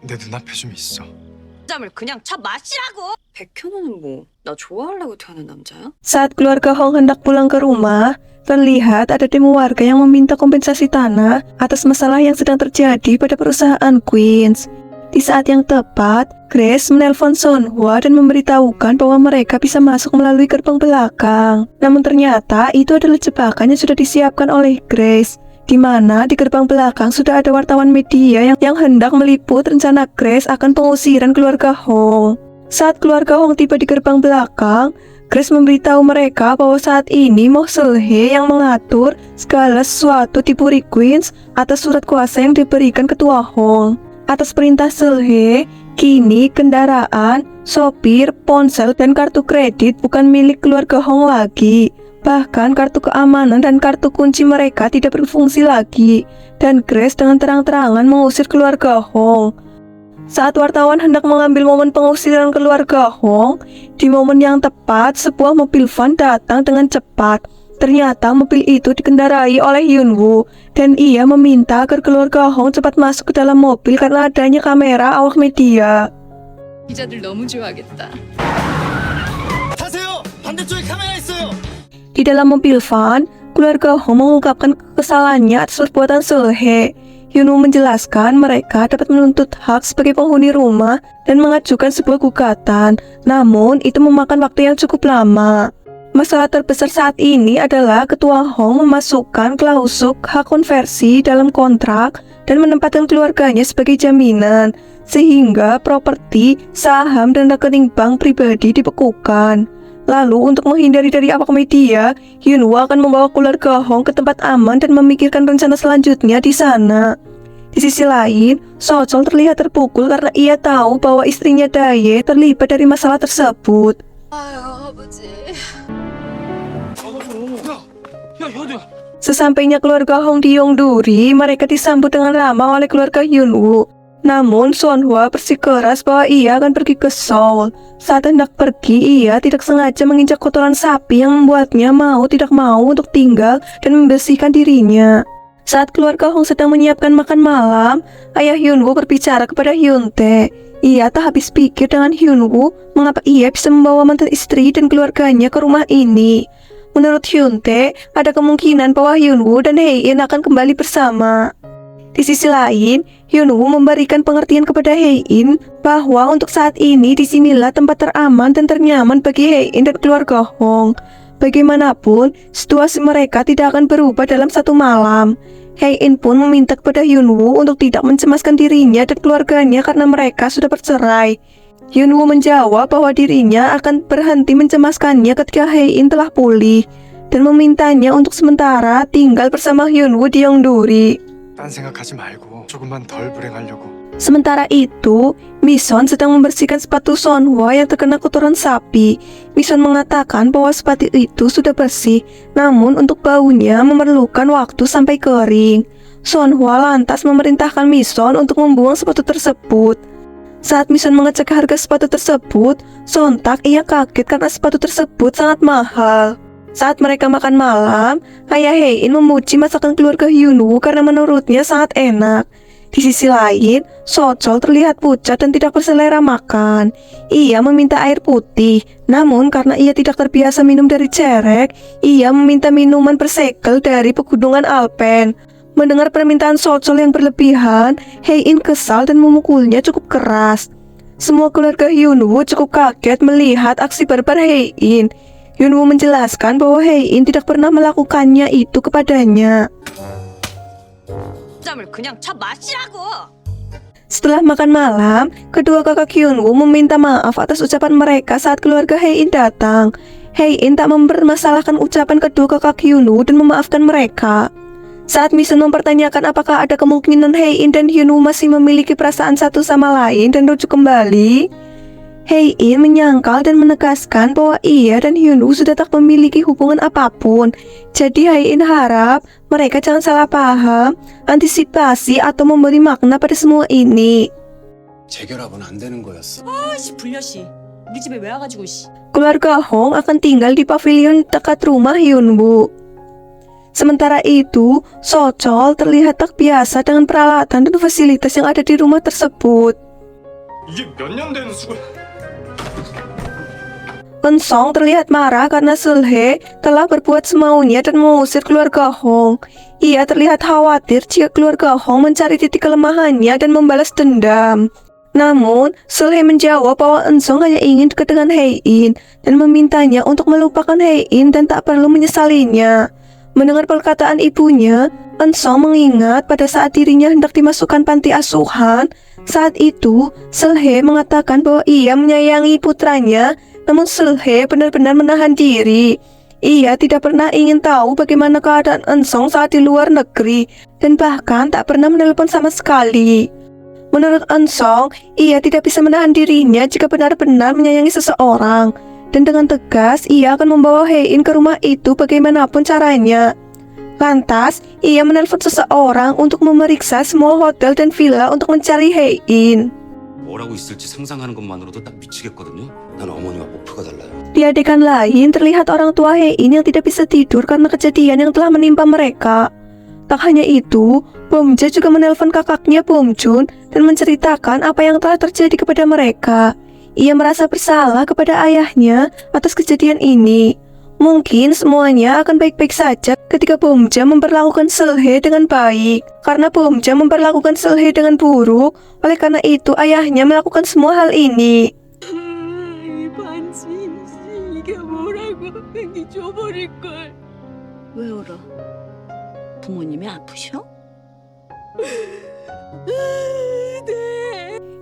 내 눈앞에 좀 있어. 짬을 그냥 쳐 마시라고. 백현우는 뭐, 나 좋아하려고 태어난 남자야? Saat keluarga Hong hendak pulang ke rumah, terlihat ada demo warga yang meminta kompensasi tanah atas masalah yang sedang terjadi pada perusahaan Queens. Di saat yang tepat, Grace menelpon Sonhwa dan memberitahukan bahwa mereka bisa masuk melalui gerbang belakang. Namun ternyata itu adalah jebakan yang sudah disiapkan oleh Grace, di mana di gerbang belakang sudah ada wartawan media yang hendak meliput rencana Grace akan pengusiran keluarga Hong. Saat keluarga Hong tiba di gerbang belakang, Grace memberitahu mereka bahwa saat ini Moh Seulhae yang mengatur segala sesuatu di Puri Queens atas surat kuasa yang diberikan ketua Hong. Atas perintah Seulhae, kini kendaraan, sopir, ponsel, dan kartu kredit bukan milik keluarga Hong lagi. Bahkan kartu keamanan dan kartu kunci mereka tidak berfungsi lagi, dan Grace dengan terang-terangan mengusir keluarga Hong. Saat wartawan hendak mengambil momen pengusiran keluarga Hong, di momen yang tepat sebuah mobil van datang dengan cepat. Ternyata mobil itu dikendarai oleh Hyunwoo, dan ia meminta agar keluarga Hong cepat masuk ke dalam mobil karena adanya kamera awak media. 기자들 너무 좋아하겠다. 타세요. 반대쪽에 카메라 있어요. Di dalam mobil van, keluarga Hong mengungkapkan kekesalannya atas perbuatan Seulhae. Hyunwoo menjelaskan mereka dapat menuntut hak sebagai penghuni rumah dan mengajukan sebuah gugatan, namun itu memakan waktu yang cukup lama. Masalah terbesar saat ini adalah ketua Hong memasukkan klausul hak konversi dalam kontrak dan menempatkan keluarganya sebagai jaminan, sehingga properti, saham, dan rekening bank pribadi dibekukan. Lalu untuk menghindari dari awak media, Hyunwoo akan membawa keluarga Hong ke tempat aman dan memikirkan rencana selanjutnya di sana. Di sisi lain, Sochol terlihat terpukul karena ia tahu bahwa istrinya Dae terlibat dari masalah tersebut. 아유, 아버지. 야, 현우야. Sesampainya keluarga Hong di Yongduri, mereka disambut dengan ramah oleh keluarga Hyunwoo. Namun Sonhwa bersikeras bahwa ia akan pergi ke Seoul. Saat hendak pergi, ia tidak sengaja menginjak kotoran sapi yang membuatnya mau tidak mau untuk tinggal dan membersihkan dirinya. Saat keluarga Hong sedang menyiapkan makan malam, ayah Hyunwoo berbicara kepada Hyuntae. Ia tak habis pikir dengan Hyunwoo mengapa ia bisa membawa mantan istri dan keluarganya ke rumah ini. Menurut Hyuntae, ada kemungkinan bahwa Hyunwoo dan Hae-in akan kembali bersama. Di sisi lain, Hyunwoo memberikan pengertian kepada Hae-in bahwa untuk saat ini disinilah tempat teraman dan ternyaman bagi Hae-in dan keluarga Hong. Bagaimanapun, situasi mereka tidak akan berubah dalam satu malam. Hae-in pun meminta kepada Hyunwoo untuk tidak mencemaskan dirinya dan keluarganya karena mereka sudah bercerai. Hyunwoo menjawab bahwa dirinya akan berhenti mencemaskannya ketika Hae-in telah pulih, dan memintanya untuk sementara tinggal bersama Hyunwoo di Yongduri. 딴 생각하지 말고 조금만 덜 불행하려고. Sementara itu, Mison sedang membersihkan sepatu Sonhwa yang terkena kotoran sapi. Mison mengatakan bahwa sepatu itu sudah bersih, namun untuk baunya memerlukan waktu sampai kering. Sonhwa lantas memerintahkan Mison untuk membuang sepatu tersebut. Saat Mison mengecek harga sepatu tersebut, sontak ia kaget karena sepatu tersebut sangat mahal. Saat mereka makan malam, ayah Hae-in memuji masakan keluarga Hyunwoo karena menurutnya sangat enak. Di sisi lain, Sochol terlihat pucat dan tidak berselera makan. Ia meminta air putih, namun karena ia tidak terbiasa minum dari cerek, ia meminta minuman bersegel dari pegunungan Alpen. Mendengar permintaan Sochol yang berlebihan, Hae-in kesal dan memukulnya cukup keras. Semua keluarga Hyunwoo cukup kaget melihat aksi barbar Hae-in. Hyunwoo menjelaskan bahwa Hae-in tidak pernah melakukannya itu kepadanya. 짬을 그냥 쳐 마시라고. Setelah makan malam, kedua kakak Hyunwoo meminta maaf atas ucapan mereka saat keluarga Hae-in datang. Hae-in tak mempermasalahkan ucapan kedua kakak Hyunwoo dan memaafkan mereka. Saat Mison mempertanyakan apakah ada kemungkinan Hae-in dan Hyunwoo masih memiliki perasaan satu sama lain dan rujuk kembali, Hae-in menyangkal dan menegaskan bahwa ia dan Hyunwoo sudah tak memiliki hubungan apapun. Jadi Hae-in harap mereka jangan salah paham, antisipasi atau memberi makna pada semua ini. 재결합은 안 되는 거였어. 아씨 불려씨. 우리 집에 왜 와가지고 씨. Keluarga Hong akan tinggal di pavilion dekat rumah Hyunwoo. Sementara itu, Sochol terlihat tak biasa dengan peralatan dan fasilitas yang ada di rumah tersebut. 이게 몇 년 된 수건? Eun-song terlihat marah karena Seulhe telah berbuat semaunya dan mengusir keluarga Hong. Ia terlihat khawatir jika keluarga Hong mencari titik kelemahannya dan membalas dendam. Namun, Seulhe menjawab bahwa Eun-song hanya ingin dekat dengan Hae-in dan memintanya untuk melupakan Hae-in dan tak perlu menyesalinya. Mendengar perkataan ibunya, Eun-song mengingat pada saat dirinya hendak dimasukkan panti asuhan. Saat itu, Seulhe mengatakan bahwa ia menyayangi putranya, namun Seulhe benar-benar menahan diri. Ia tidak pernah ingin tahu bagaimana keadaan Eun-song saat di luar negeri dan bahkan tak pernah menelpon sama sekali. Menurut Eun-song, ia tidak bisa menahan dirinya jika benar-benar menyayangi seseorang. Dan dengan tegas, ia akan membawa Hae-in ke rumah itu bagaimanapun caranya. Lantas, ia menelpon seseorang untuk memeriksa semua hotel dan villa untuk mencari Hae-in. 뭐라고 있을지 상상하는 것만으로도 딱 미치겠거든요. 난 어머니와 목표가 달라요. Di adegan lain, terlihat orang tua Hae-in yang tidak bisa tidur karena kejadian yang telah menimpa mereka. Tak hanya itu, Bom-jae juga menelpon kakaknya Bom-jun dan menceritakan apa yang telah terjadi kepada mereka. Ia merasa bersalah kepada ayahnya atas kejadian ini. Mungkin semuanya akan baik-baik saja ketika Bom-jae memperlakukan Seulhe dengan baik. Karena Bom-jae memperlakukan Seulhe dengan buruk, oleh karena itu ayahnya melakukan semua hal ini. 왜 울어? 부모님이 아프셔?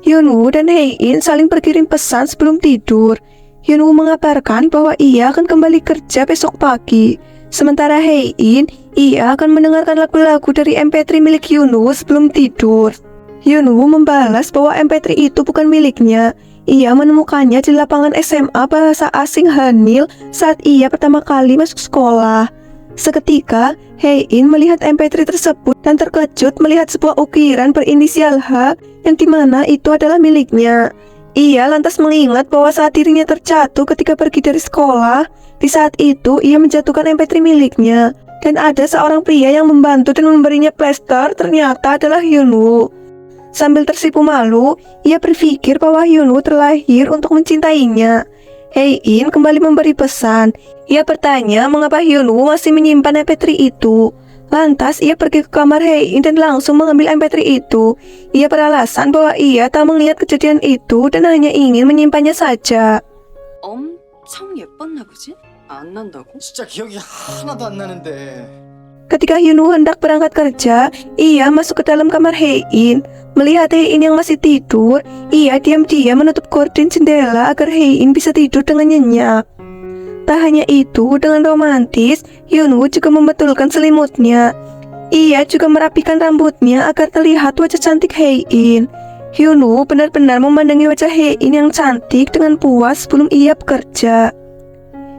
Hyunwoo dan Hae-in saling berkirim pesan sebelum tidur. Hyunwoo mengabarkan bahwa ia akan kembali kerja besok pagi. Sementara Hae-in, ia akan mendengarkan lagu-lagu dari MP3 milik Hyunwoo sebelum tidur. Hyunwoo membalas bahwa MP3 itu bukan miliknya. Ia menemukannya di lapangan SMA bahasa asing Hanil saat ia pertama kali masuk sekolah. Seketika, Hae-in melihat MP3 tersebut dan terkejut melihat sebuah ukiran berinisial H yang dimana itu adalah miliknya. Ia lantas mengingat bahwa saat dirinya terjatuh ketika pergi dari sekolah, di saat itu ia menjatuhkan MP3 miliknya. Dan ada seorang pria yang membantu dan memberinya plester ternyata adalah Hyunwoo. Sambil tersipu malu, ia berpikir bahwa Hyunwoo terlahir untuk mencintainya. Hae-in kembali memberi pesan. Ia bertanya mengapa Hyunwoo masih menyimpan MP3 itu. Lantas ia pergi ke kamar Hae-in dan langsung mengambil MP3 itu. Ia beralasan bahwa ia tak mengingat kejadian itu dan hanya ingin menyimpannya saja. 엄청 예뻤나 보지? 안 난다고? 진짜 기억이 하나도 안 나는데. Ketika Hyunwoo hendak berangkat kerja, ia masuk ke dalam kamar Hae-in. Melihat Hae-in yang masih tidur, ia diam-diam menutup gorden jendela agar Hae-in bisa tidur dengan nyenyak. Tak hanya itu, dengan romantis, Hyunwoo juga membetulkan selimutnya. Ia juga merapikan rambutnya agar terlihat wajah cantik Hae-in. Hyunwoo benar-benar memandangi wajah Hae-in yang cantik dengan puas sebelum ia bekerja.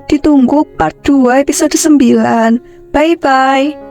Ditunggu part 2 episode 9. Bye-bye.